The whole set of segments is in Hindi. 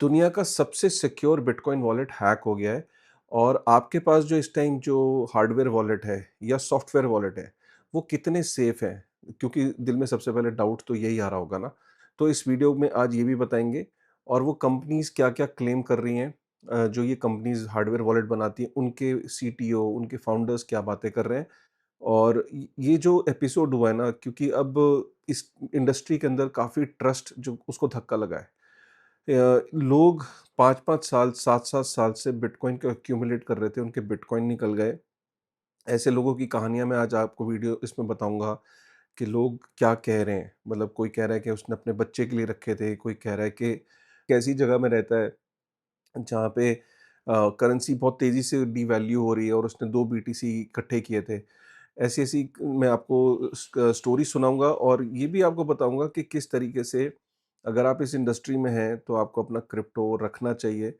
दुनिया का सबसे सिक्योर बिटकॉइन वॉलेट हैक हो गया है और आपके पास जो इस टाइम जो हार्डवेयर वॉलेट है या सॉफ्टवेयर वॉलेट है वो कितने सेफ हैं, क्योंकि दिल में सबसे पहले डाउट तो यही आ रहा होगा ना। तो इस वीडियो में आज ये भी बताएंगे और वो कंपनीज क्या क्या क्लेम कर रही हैं। जो ये कंपनीज हार्डवेयर वॉलेट बनाती हैं उनके सीटीओ उनके फाउंडर्स क्या बातें कर रहे हैं। और ये जो एपिसोड हुआ है ना, क्योंकि अब इस इंडस्ट्री के अंदर काफ़ी ट्रस्ट जो उसको धक्का लगा है। लोग 5-5 साल, 7-7 साल से बिटकॉइन को एक्यूमुलेट कर रहे थे, उनके बिटकॉइन निकल गए। ऐसे लोगों की कहानियाँ मैं आज आपको वीडियो इसमें बताऊँगा कि लोग क्या कह रहे हैं। मतलब कोई कह रहा है कि उसने अपने बच्चे के लिए रखे थे, कोई कह रहा है कि कैसी जगह में रहता है जहाँ पे करेंसी बहुत तेज़ी से डिवैल्यू हो रही है और उसने 2 बीटीसी इकट्ठे किए थे। ऐसी-ऐसी मैं आपको स्टोरी सुनाऊँगा और ये भी आपको बताऊँगा कि किस तरीके से अगर आप इस इंडस्ट्री में हैं, तो आपको अपना क्रिप्टो रखना चाहिए।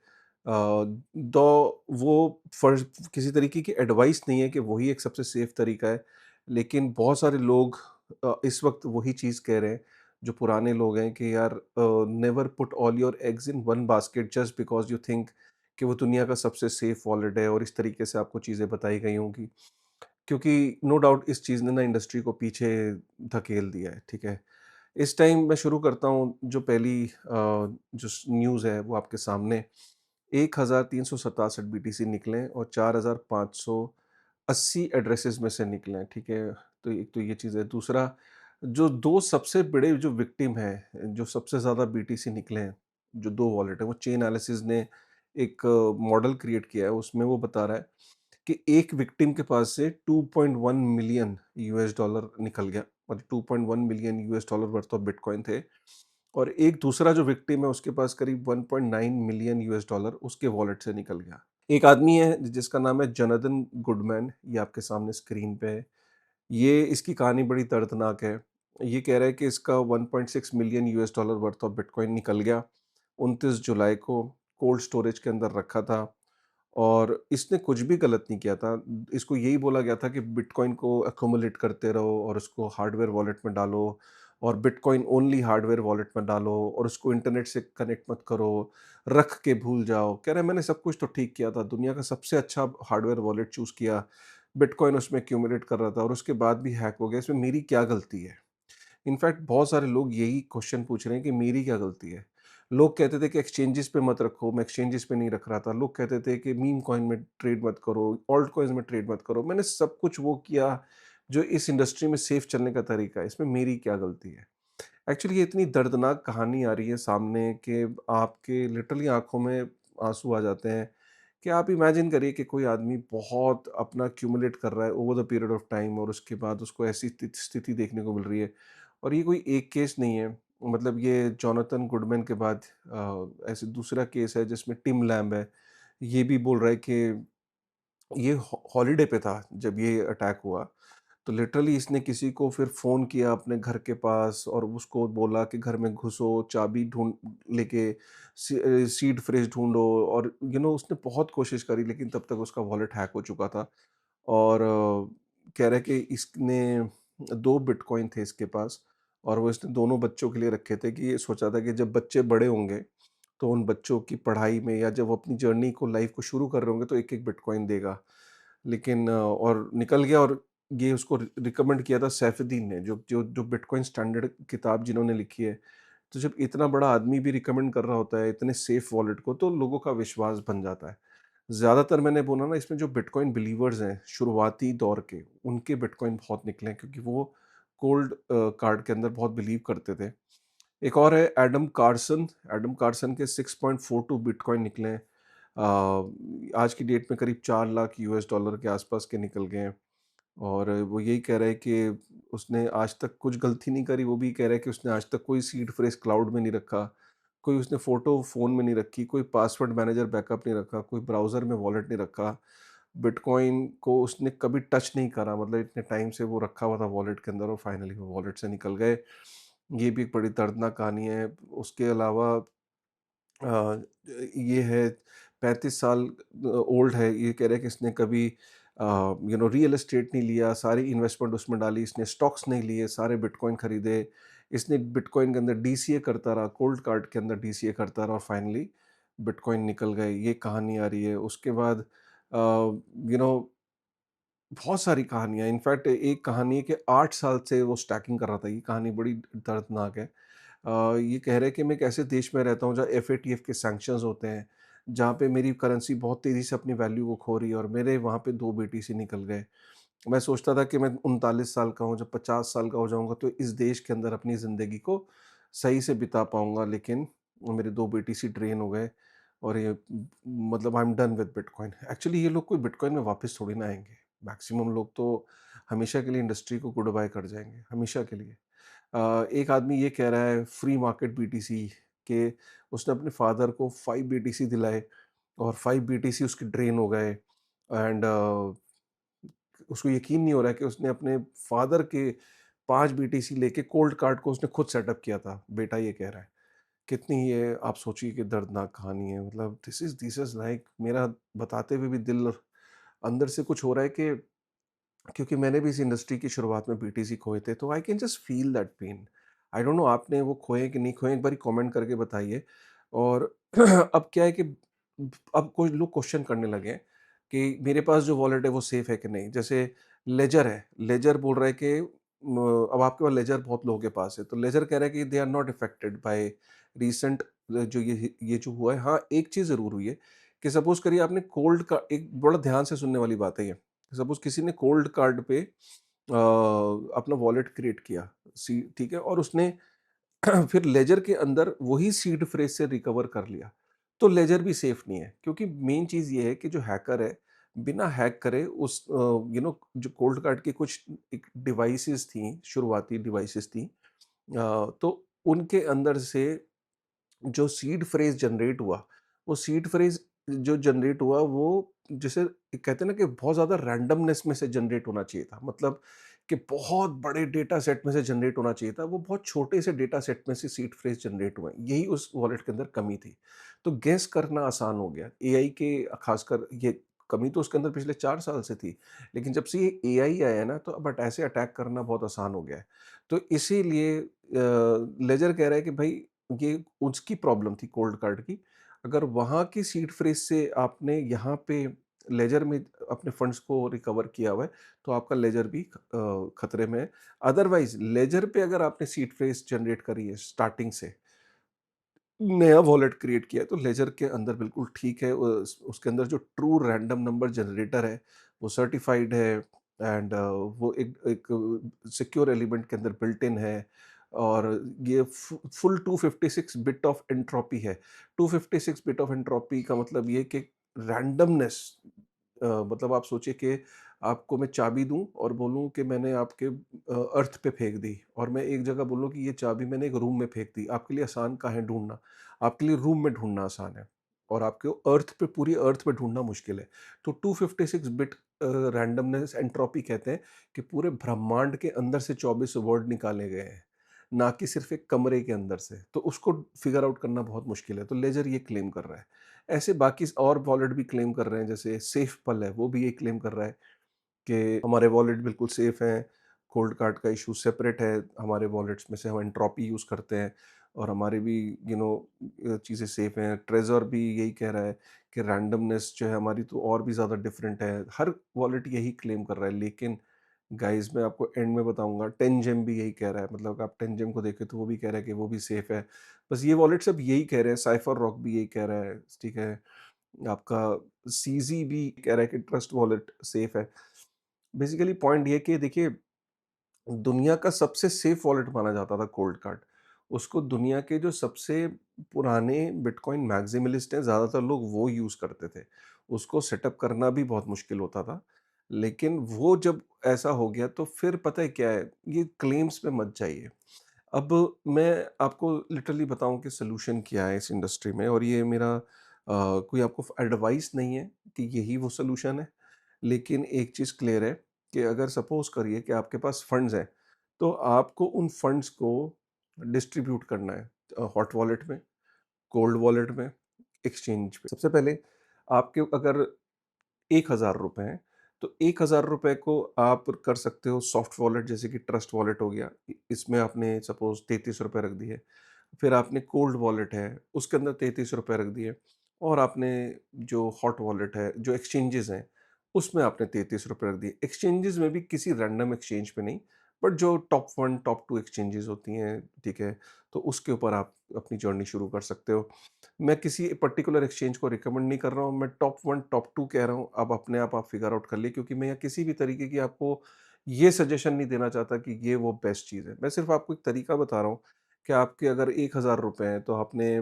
दो वो फर्ज़ किसी तरीके की एडवाइस नहीं है कि वही एक सबसे सेफ तरीका है, लेकिन बहुत सारे लोग इस वक़्त वही चीज़ कह रहे हैं, जो पुराने लोग हैं कि यार never put all your eggs in one basket just because you think कि वो दुनिया का सबसे सेफ वॉलेट है और इस तरीके से आपको चीज़ें बताई गई होंगी। क्योंकि नो डाउट इस चीज़ ने ना इंडस्ट्री को पीछे धकेल दिया है, ठीक है? इस टाइम मैं शुरू करता हूँ जो पहली जो न्यूज़ है वो आपके सामने। 1367 बीटीसी निकले और 4580 एड्रेसेस में से निकले हैं, ठीक है? तो एक तो ये चीज़ है। दूसरा, जो 2 सबसे बड़े जो विक्टिम हैं, जो सबसे ज़्यादा बीटीसी निकले हैं, जो 2 वॉलेट हैं, वो चेन एनालिसिस ने एक मॉडल क्रिएट किया है, उसमें वो बता रहा है कि एक विक्टिम के पास से 2.1 मिलियन यूएस डॉलर निकल गया। मतलब 2.1 million US dollar worth of bitcoin थे और एक दूसरा जो विक्टिम है उसके पास करीब 1.9 मिलियन यूएस डॉलर उसके वॉलेट से निकल गया। एक आदमी है जिसका नाम है जोनाथन गुडमैन, ये आपके सामने स्क्रीन पे है। ये इसकी कहानी बड़ी दर्दनाक है। ये कह रहा है कि इसका 1.6 million US dollar worth of bitcoin निकल गया 29 जुलाई को, कोल्ड स्टोरेज के अंदर रखा था। और इसने कुछ भी गलत नहीं किया था। इसको यही बोला गया था कि बिटकॉइन को एक्यूमुलेट करते रहो और उसको हार्डवेयर वॉलेट में डालो और बिटकॉइन ओनली हार्डवेयर वॉलेट में डालो और उसको इंटरनेट से कनेक्ट मत करो, रख के भूल जाओ। कह रहे हैं मैंने सब कुछ तो ठीक किया था, दुनिया का सबसे अच्छा हार्डवेयर वॉलेट चूज़ किया, बिटकॉइन उसमें एक्यूमुलेट कर रहा था और उसके बाद भी हैक हो गया, इसमें मेरी क्या गलती है? इनफैक्ट बहुत सारे लोग यही क्वेश्चन पूछ रहे हैं कि मेरी क्या गलती है? लोग कहते थे कि एक्सचेंजेस पे मत रखो, मैं एक्सचेंजेस पे नहीं रख रहा था। लोग कहते थे कि मीम कॉइन में ट्रेड मत करो, ऑल्ट कॉइन्स में ट्रेड मत करो। मैंने सब कुछ वो किया जो इस इंडस्ट्री में सेफ चलने का तरीका है, इसमें मेरी क्या गलती है? एक्चुअली ये इतनी दर्दनाक कहानी आ रही है सामने कि आपके लिटरली आँखों में आँसू आ जाते हैं कि आप इमेजिन करिए कि कोई आदमी बहुत अपना एक्यूमुलेट कर रहा है over the period of time और उसके बाद उसको ऐसी स्थिति देखने को मिल रही है। और ये कोई एक केस नहीं है। मतलब ये जोनाथन गुडमैन के बाद ऐसे दूसरा केस है जिसमें टिम लैम्ब है। ये भी बोल रहा है कि ये हॉलिडे पे था जब ये अटैक हुआ। तो लिटरली इसने किसी को फिर फ़ोन किया अपने घर के पास और उसको बोला कि घर में घुसो, चाबी ढूँढ लेके सीड फ्रेज़ ढूँढो और उसने बहुत कोशिश करी लेकिन तब तक उसका वॉलेट हैक हो चुका था। और कह रहा है कि इसने 2 बिटकॉइन थे इसके पास और वो इसने दोनों बच्चों के लिए रखे थे कि ये सोचा था कि जब बच्चे बड़े होंगे, तो उन बच्चों की पढ़ाई में या जब वो अपनी जर्नी को लाइफ़ को शुरू कर रहे होंगे तो एक-एक बिटकॉइन देगा। लेकिन और निकल गया और ये उसको रिकमेंड किया था सैफुद्दीन ने, जो बिटकॉइन स्टैंडर्ड किताब जिन्होंने लिखी है। तो जब इतना बड़ा आदमी भी रिकमेंड कर रहा होता है इतने सेफ वॉलेट को, तो लोगों का विश्वास बन जाता है। ज़्यादातर मैंने बोला ना, इसमें जो बिटकॉइन बिलीवर्स हैं शुरुआती दौर के, उनके बिटकॉइन बहुत निकले हैं क्योंकि वो कोल्ड कार्ड के अंदर बहुत बिलीव करते थे। एक और है एडम कार्सन के 6.42 बिटकॉइन निकले हैं। आज की डेट में करीब 4 लाख यूएस डॉलर के आसपास के निकल गए हैं। और वो यही कह रहा है कि उसने आज तक कुछ गलती नहीं करी। वो भी कह रहा है कि उसने आज तक कोई सीड फ्रेज़ क्लाउड में नहीं रखा, कोई उसने फ़ोटो फ़ोन में नहीं रखी, कोई पासवर्ड मैनेजर बैकअप नहीं रखा, कोई ब्राउज़र में वॉलेट नहीं रखा। बिटकॉइन को उसने कभी टच नहीं करा, मतलब इतने टाइम से वो रखा हुआ था वॉलेट के अंदर और फाइनली वो वॉलेट से निकल गए। ये भी एक बड़ी दर्दनाक कहानी है। उसके अलावा अ, ये है 35 साल ओल्ड है। ये कह रहा है कि इसने कभी रियल एस्टेट नहीं लिया, सारी इन्वेस्टमेंट उसमें डाली, इसने स्टॉक्स नहीं लिए, सारे बिटकॉइन खरीदे। इसने बिटकॉइन के अंदर डीसीए करता रहा, कोल्ड कार्ड के अंदर डीसीए करता रहा और फाइनली बिटकॉइन निकल गए, ये कहानी आ रही है। उसके बाद यू नो बहुत सारी कहानियाँ, इनफैक्ट एक कहानी है कि 8 साल से वो स्टैकिंग कर रहा था, ये कहानी बड़ी दर्दनाक है। ये कह रहे हैं कि मैं एक ऐसे देश में रहता हूँ जहाँ एफएटीएफ के सैंक्शंस होते हैं, जहाँ पे मेरी करेंसी बहुत तेज़ी से अपनी वैल्यू को खो रही है और मेरे वहाँ पे 2 बीटीसी निकल गए। मैं सोचता था कि मैं 39 साल का हूँ, जब 50 साल का हो जाऊँगा तो इस देश के अंदर अपनी ज़िंदगी को सही से बिता पाऊँगा, लेकिन मेरे 2 बीटीसी ड्रेन हो गए और ये मतलब I am done with bitcoin. Actually ये लोग कोई बिटकॉइन में वापस थोड़ी ना आएँगे। मैक्सिमम लोग तो हमेशा के लिए इंडस्ट्री को गुड बाय कर जाएँगे, हमेशा के लिए। एक आदमी ये कह रहा है फ्री मार्केट बीटीसी के उसने अपने फादर को 5 बीटीसी दिलाए और 5 बीटीसी उसके ड्रेन हो गए एंड उसको यकीन नहीं हो रहा है कि उसने अपने फादर के 5 बीटीसी लेके कोल्ड कार्ड को उसने खुद सेटअप किया था, बेटा ये कह रहा है। कितनी ये आप सोचिए कि दर्दनाक कहानी है, मतलब दिस इज़ लाइक मेरा बताते हुए भी दिल अंदर से कुछ हो रहा है कि क्योंकि मैंने भी इस इंडस्ट्री की शुरुआत में बीटीसी खोए थे, तो I can just feel that pain. I don't know आपने वो खोए कि नहीं खोए, एक बारी कमेंट करके बताइए। और अब क्या है कि अब कोई लोग क्वेश्चन करने लगे हैं कि मेरे पास जो वॉलेट है वो सेफ है कि नहीं। जैसे लेजर है, लेजर बोल रहा है कि अब आपके पास लेजर बहुत लोगों के पास है, तो लेजर कह रहा है कि they are not affected by recent जो ये जो हुआ है। हाँ, एक चीज़ ज़रूर हुई है कि सपोज़ करिए आपने कोल्ड का एक बड़ा ध्यान से सुनने वाली बात है ये। सपोज किसी ने कोल्ड कार्ड पे अपना वॉलेट क्रिएट किया, सी ठीक है, और उसने फिर लेजर के अंदर वही सीड फ्रेज से रिकवर कर लिया, तो लेजर भी सेफ नहीं है, क्योंकि मेन चीज ये है कि जो हैकर है बिना हैक करे उस जो कोल्ड कार्ड की कुछ एक डिवाइसेस थी, शुरुआती डिवाइसेस थी, तो उनके अंदर से जो सीड फ्रेज़ जनरेट हुआ, वो सीड फ्रेज़ जो जनरेट हुआ वो जैसे कहते हैं ना कि बहुत ज़्यादा रैंडमनेस में से जनरेट होना चाहिए था। मतलब कि बहुत बड़े डेटा सेट में से जनरेट होना चाहिए था, वो बहुत छोटे से डेटा सेट में से सीड फ्रेज़ जनरेट हुए। यही उस वॉलेट के अंदर कमी थी। तो गेस करना आसान हो गया। एआई के ख़ासकर ये कमी तो उसके अंदर पिछले 4 साल से थी। लेकिन जब से ये एआई आया है ना, तो बट ऐसे अटैक करना बहुत आसान हो गया है। तो इसीलिए लेजर कह रहा है कि भई ये उसकी प्रॉब्लम थी कोल्ड कार्ड की। अगर वहाँ की सीड फ्रेज़ से आपने यहाँ पे लेजर में अपने फंड्स को रिकवर किया हुआ है, तो आपका लेजर भी खतरे में है। अदरवाइज़ लेजर पे अगर आपने सीड फ्रेज़ जनरेट करी है स्टार्टिंग से, नया वॉलेट क्रिएट किया है, तो लेजर के अंदर बिल्कुल ठीक है। उसके अंदर जो ट्रू रैंडम नंबर जनरेटर है, वो सर्टिफ़ाइड है एंड वो एक सिक्योर एलिमेंट के अंदर बिल्ट इन है और ये फुल 256 बिट ऑफ एंट्रोपी है। 256 बिट ऑफ एंट्रोपी का मतलब ये कि रैंडमनेस, मतलब आप सोचिए कि आपको मैं चाबी दूँ और बोलूँ कि मैंने आपके अर्थ पे फेंक दी और मैं एक जगह बोलूँ कि ये चाबी मैंने एक रूम में फेंक दी। आपके लिए आसान कहाँ है ढूँढना? आपके लिए रूम में ढूँढना आसान है और आपको अर्थ पे पूरी अर्थ पे ढूँढना मुश्किल है। तो 256 बिट रैंडमनेस एंट्रोपी कहते हैं कि पूरे ब्रह्मांड के अंदर से 24 वर्ड निकाले गए हैं, ना कि सिर्फ़ एक कमरे के अंदर से। तो उसको फिगर आउट करना बहुत मुश्किल है। तो लेज़र ये क्लेम कर रहा है। ऐसे बाकी और वॉलेट भी क्लेम कर रहे हैं, जैसे सेफपल है, वो भी ये क्लेम कर रहा है कि हमारे वॉलेट बिल्कुल सेफ हैं, कोल्ड कार्ड का इशू सेपरेट है, हमारे वॉलेट्स में से हम एंट्रोपी यूज़ करते हैं और हमारे भी चीज़ें सेफ हैं। ट्रेज़र भी यही कह रहा है कि रैंडमनेस जो है हमारी तो और भी ज़्यादा डिफरेंट है। हर वॉलेट यही क्लेम कर रहा है, लेकिन गाइज़ मैं आपको एंड में बताऊँगा, टेंजेम भी यही कह रहा है। मतलब अगर आप टेंजेम को देखें तो वो भी कह रहा है कि वो भी सेफ है। बस ये वॉलेट सब यही कह रहे हैं, साइफर रॉक भी यही कह रहा है, ठीक है। आपका सीज़ी भी कह रहा है कि ट्रस्ट वॉलेट सेफ है। बेसिकली पॉइंट ये है कि देखिए, दुनिया का सबसे सेफ वॉलेट माना जाता था कोल्ड कार्ड। उसको दुनिया के जो सबसे पुराने बिटकॉइन मैक्सिमलिस्ट हैं, ज़्यादातर लोग वो यूज़ करते थे। उसको सेटअप करना भी बहुत मुश्किल होता था। लेकिन वो जब ऐसा हो गया तो फिर पता है क्या है, ये क्लेम्स पे मत जाइए। अब मैं आपको लिटरली बताऊँ कि सॉल्यूशन क्या है इस इंडस्ट्री में, और ये मेरा कोई आपको एडवाइस नहीं है कि यही वो सॉल्यूशन है। लेकिन एक चीज़ क्लियर है कि अगर सपोज़ करिए कि आपके पास फंड्स हैं, तो आपको उन फंड्स को डिस्ट्रीब्यूट करना है हॉट वॉलेट में, कोल्ड वॉलेट में, एक्सचेंज पे। सबसे पहले आपके अगर ₹1000 हैं, तो ₹1000 को आप कर सकते हो सॉफ्ट वॉलेट, जैसे कि ट्रस्ट वॉलेट हो गया। इसमें आपने सपोज़ ₹33 रख दिए। फिर आपने कोल्ड वॉलेट है, उसके अंदर ₹33 रख दिए। और आपने जो हॉट वॉलेट है, जो एक्सचेंजेज़ हैं, उसमें आपने ₹33 रख दिए। एक्सचेंजेज़ में भी किसी रैंडम एक्सचेंज पे नहीं, बट जो टॉप 1, टॉप 2 एक्सचेंजेज़ होती हैं, ठीक है? तो उसके ऊपर आप अपनी जर्नी शुरू कर सकते हो। मैं किसी पर्टिकुलर एक्सचेंज को रिकमेंड नहीं कर रहा हूँ, मैं टॉप 1, टॉप 2 कह रहा हूँ, अब अपने आप फिगर आउट कर लिए, क्योंकि मैं यहाँ किसी भी तरीके की आपको ये सजेशन नहीं देना चाहता कि ये वो बेस्ट चीज़ है। मैं सिर्फ़ आपको एक तरीका बता रहा हूँ कि आपके अगर ₹1000 हैं, तो आपने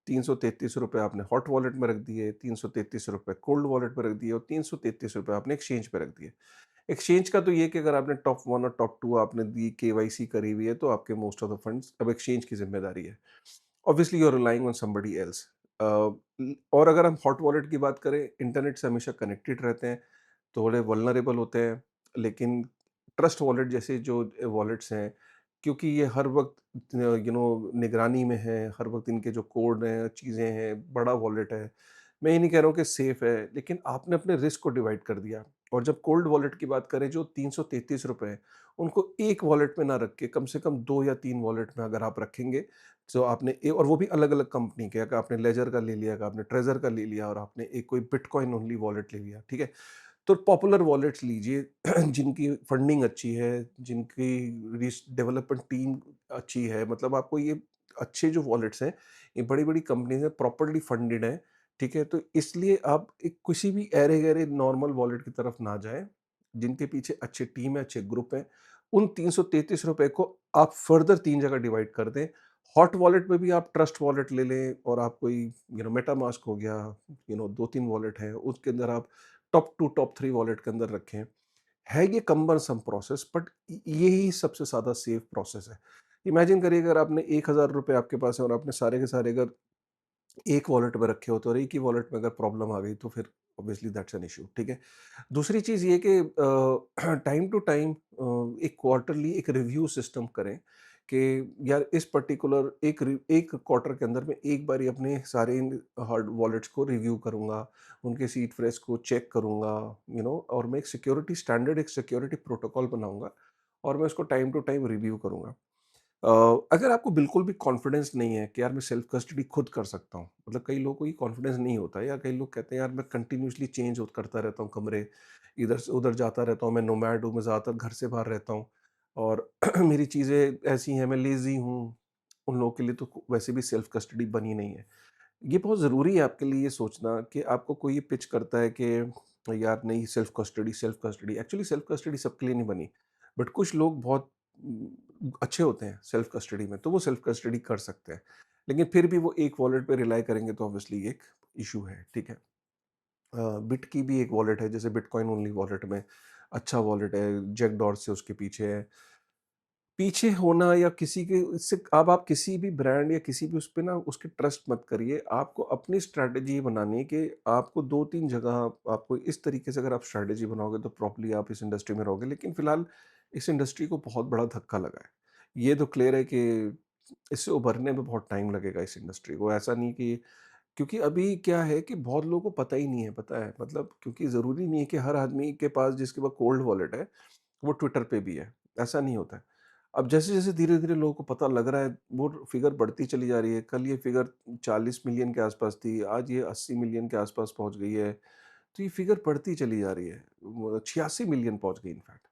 ₹333 आपने हॉट वॉलेट में रख दिए, ₹333 कोल्ड वॉलेट में रख दिए और ₹333 आपने एक्सचेंज पे रख दिए। एक्सचेंज का तो ये है कि अगर आपने टॉप 1 और टॉप 2 आपने दी, केवाईसी करी हुई है, तो आपके मोस्ट ऑफ द फंड्स अब एक्सचेंज की ज़िम्मेदारी है। Obviously you are relying on somebody else. और अगर हम हॉट वॉलेट की बात करें, इंटरनेट से हमेशा कनेक्टेड रहते हैं, थोड़े वल्नरेबल होते हैं, लेकिन ट्रस्ट वॉलेट जैसे जो वॉलेट्स हैं, क्योंकि ये हर वक्त निगरानी में है, हर वक्त इनके जो कोड हैं, चीज़ें हैं, बड़ा वॉलेट है। मैं ये नहीं कह रहा हूँ कि सेफ है, लेकिन आपने अपने रिस्क को डिवाइड कर दिया। और जब कोल्ड वॉलेट की बात करें, जो ₹333 हैं, उनको एक वॉलेट में ना रख के कम से कम 2 या 3 वॉलेट में अगर आप रखेंगे, तो आपने और वो भी अलग अलग कंपनी के, अगर आपने लेजर का ले लिया, अगर आपने ट्रेजर का ले लिया और आपने एक कोई बिटकॉइन ओनली वॉलेट ले लिया, ठीक है? तो पॉपुलर वॉलेट्स लीजिए जिनकी फंडिंग अच्छी है, जिनकी डेवलपमेंट टीम अच्छी है, मतलब आपको ये अच्छे जो वॉलेट्स हैं, ये बड़ी-बड़ी कंपनीज़ हैं, प्रॉपर्ली फंडेड हैं, ठीक है? तो इसलिए आप एक किसी भी ऐरे-गैरे नॉर्मल वॉलेट की तरफ ना जाएँ, जिनके पीछे अच्छी टीम है, अच्छे ग्रुप हैं। उन ₹333 को आप फर्दर 3 जगह डिवाइड कर दें। हॉट वॉलेट में भी आप ट्रस्ट वॉलेट ले लें, और आप कोई मेटामास्क हो गया, 2-3 वॉलेट है, उसके अंदर आप टॉप 2, टॉप 3 वॉलेट के अंदर रखें। है ये कम्बरसम प्रोसेस, बट यही सबसे ज़्यादा सेफ प्रोसेस है। इमेजिन करिए, अगर आपने ₹1000 आपके पास है और आपने सारे के सारे अगर एक वॉलेट में रखे होते और एक ही वॉलेट में अगर प्रॉब्लम आ गई, तो फिर ऑब्वियसली दैट्स एन इश्यू, ठीक है? दूसरी चीज़ ये कि टाइम टू टाइम एक क्वार्टरली एक रिव्यू सिस्टम करें कि यार इस पर्टिकुलर एक क्वार्टर के अंदर मैं एक बारी अपने सारे इन हार्ड वॉलेट्स को रिव्यू करूँगा, उनके सीड फ्रेज को चेक करूँगा, और मैं एक सिक्योरिटी स्टैंडर्ड, एक सिक्योरिटी प्रोटोकॉल बनाऊँगा, और मैं उसको टाइम टू टाइम रिव्यू करूँगा। अ, अगर आपको बिल्कुल भी कॉन्फिडेंस नहीं है कि यार मैं सेल्फ कस्टडी खुद कर सकता हूँ, मतलब कई लोगों को ये कॉन्फिडेंस नहीं होता है, या कई लोग कहते हैं यार मैं कंटिन्यूअसली चेंज करता रहता हूँ कमरे, इधर से उधर जाता रहता हूँ, मैं नोमैड हूँ, मैं ज़्यादातर घर से बाहर रहता हूँ, और मेरी चीज़ें ऐसी हैं, मैं लेज़ी हूँ। उन लोगों के लिए तो वैसे भी सेल्फ कस्टडी बनी नहीं है। ये बहुत ज़रूरी है आपके लिए ये सोचना कि आपको कोई ये पिच करता है कि यार नहीं, self custody actually self custody सबके लिए नहीं बनी, बट कुछ लोग बहुत अच्छे होते हैं सेल्फ कस्टडी में, तो वो सेल्फ कस्टडी कर सकते हैं, लेकिन फिर भी वो एक वॉलेट पे रिलाई करेंगे, तो ऑब्वियसली एक इशू है, ठीक है? बिट की भी एक वॉलेट है, जैसे बिटकॉइन ओनली वॉलेट में अच्छा वॉलेट है, जैक डॉर्स से उसके पीछे है। पीछे होना या किसी के इससे, अब आप किसी भी ब्रांड या किसी भी उस पे ना उसकी ट्रस्ट मत करिए। आपको अपनी स्ट्रैटेजी बनानी है कि आपको 2-3 जगह, आपको इस तरीके से अगर आप स्ट्रैटेजी बनाओगे तो प्रॉपर्ली आप इस इंडस्ट्री में रहोगे। लेकिन फिलहाल इस इंडस्ट्री को बहुत बड़ा धक्का लगा है। ये तो क्लियर है कि इससे उभरने में बहुत टाइम लगेगा इस इंडस्ट्री को। ऐसा नहीं कि, क्योंकि अभी क्या है कि बहुत लोगों को पता ही नहीं है, पता है? मतलब क्योंकि ज़रूरी नहीं है कि हर आदमी के पास जिसके पास कोल्ड वॉलेट है, वो ट्विटर पे भी है। ऐसा नहीं होता है। अब जैसे-जैसे धीरे-धीरे लोगों को पता लग रहा है, वो फिगर बढ़ती चली जा रही है। कल ये फिगर 40 मिलियन के आसपास थी, आज ये 80 मिलियन के आसपास पहुँच गई है। तो ये फिगर बढ़ती चली जा रही है। वो 86 मिलियन पहुँच गई इनफैक्ट।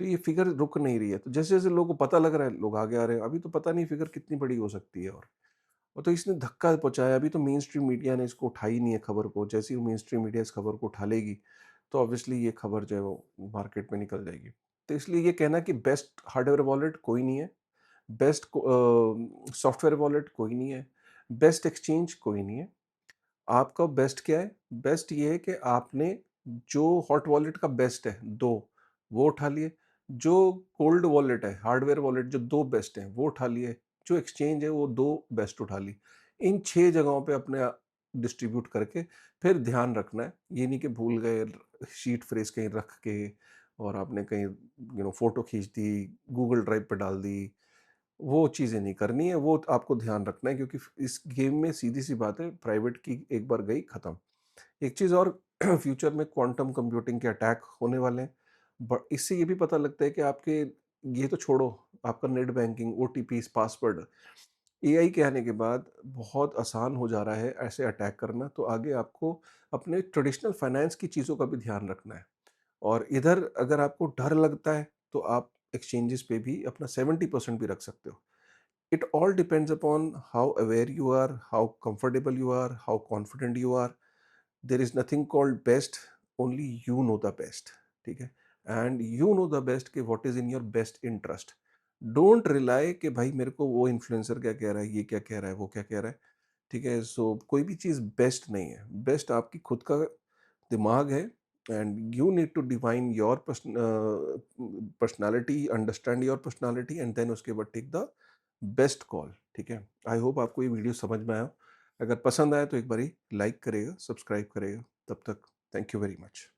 तो ये फिगर रुक नहीं रही है। तो जैसे-जैसे लोगों को पता लग रहा है, लोग आगे आ रहे हैं। अभी तो पता नहीं फिगर कितनी बड़ी हो सकती है, और तो इसने धक्का पहुँचाया। अभी तो मेन स्ट्रीम मीडिया ने इसको उठाई नहीं है खबर को। जैसे ही मेन स्ट्रीम मीडिया इस खबर को उठा लेगी, तो ऑब्वियसली ये खबर जो है वो मार्केट में निकल जाएगी। तो इसलिए ये कहना कि बेस्ट हार्डवेयर वॉलेट कोई नहीं है, बेस्ट सॉफ्टवेयर वॉलेट कोई नहीं है, बेस्ट एक्सचेंज कोई नहीं है। आपका बेस्ट क्या है? बेस्ट ये है कि आपने जो हॉट वॉलेट का बेस्ट है 2, वो उठा लिए। जो कोल्ड वॉलेट है, हार्डवेयर वॉलेट जो 2 बेस्ट हैं, वो उठा लिए। जो एक्सचेंज है, वो 2 बेस्ट उठा ली। इन 6 जगहों पे अपने डिस्ट्रीब्यूट करके फिर ध्यान रखना है। ये नहीं कि भूल गए, शीट फ्रेज़ कहीं रख के, और आपने कहीं फ़ोटो खींच दी, गूगल ड्राइव पे डाल दी। वो चीज़ें नहीं करनी है, वो आपको ध्यान रखना है, क्योंकि इस गेम में सीधी-सी बात है, प्राइवेट की एक बार गई खत्म। एक चीज़ और, फ्यूचर में क्वांटम कंप्यूटिंग के अटैक होने वाले हैं। ब इससे ये भी पता लगता है कि आपके, ये तो छोड़ो, आपका net banking, OTPs, password, AI के आने के बाद बहुत आसान हो जा रहा है ऐसे अटैक करना, तो आगे आपको अपने ट्रेडिशनल फाइनेंस की चीज़ों का भी ध्यान रखना है। और इधर अगर आपको डर लगता है, तो आप एक्सचेंजेस पे भी अपना 70% भी रख सकते हो। It all depends upon how aware you are, how comfortable you are, how confident you are. There is nothing called best, only you know the best. ठीक है, and you know the best कि what is in your best interest. Don't rely कि भाई मेरे को वो इन्फ्लुएंसर क्या कह रहा है, ये क्या कह रहा है, वो क्या कह रहा है। ठीक है, सो कोई भी चीज़ बेस्ट नहीं है। बेस्ट आपकी खुद का दिमाग है, and you need to define your personality, understand your personality, and then उसके बाद टेक द बेस्ट कॉल। ठीक है, आई होप आपको ये वीडियो समझ में आया हो। अगर पसंद आया तो एक बारी लाइक करेगा, सब्सक्राइब करेगा। तब तक थैंक यू वेरी मच।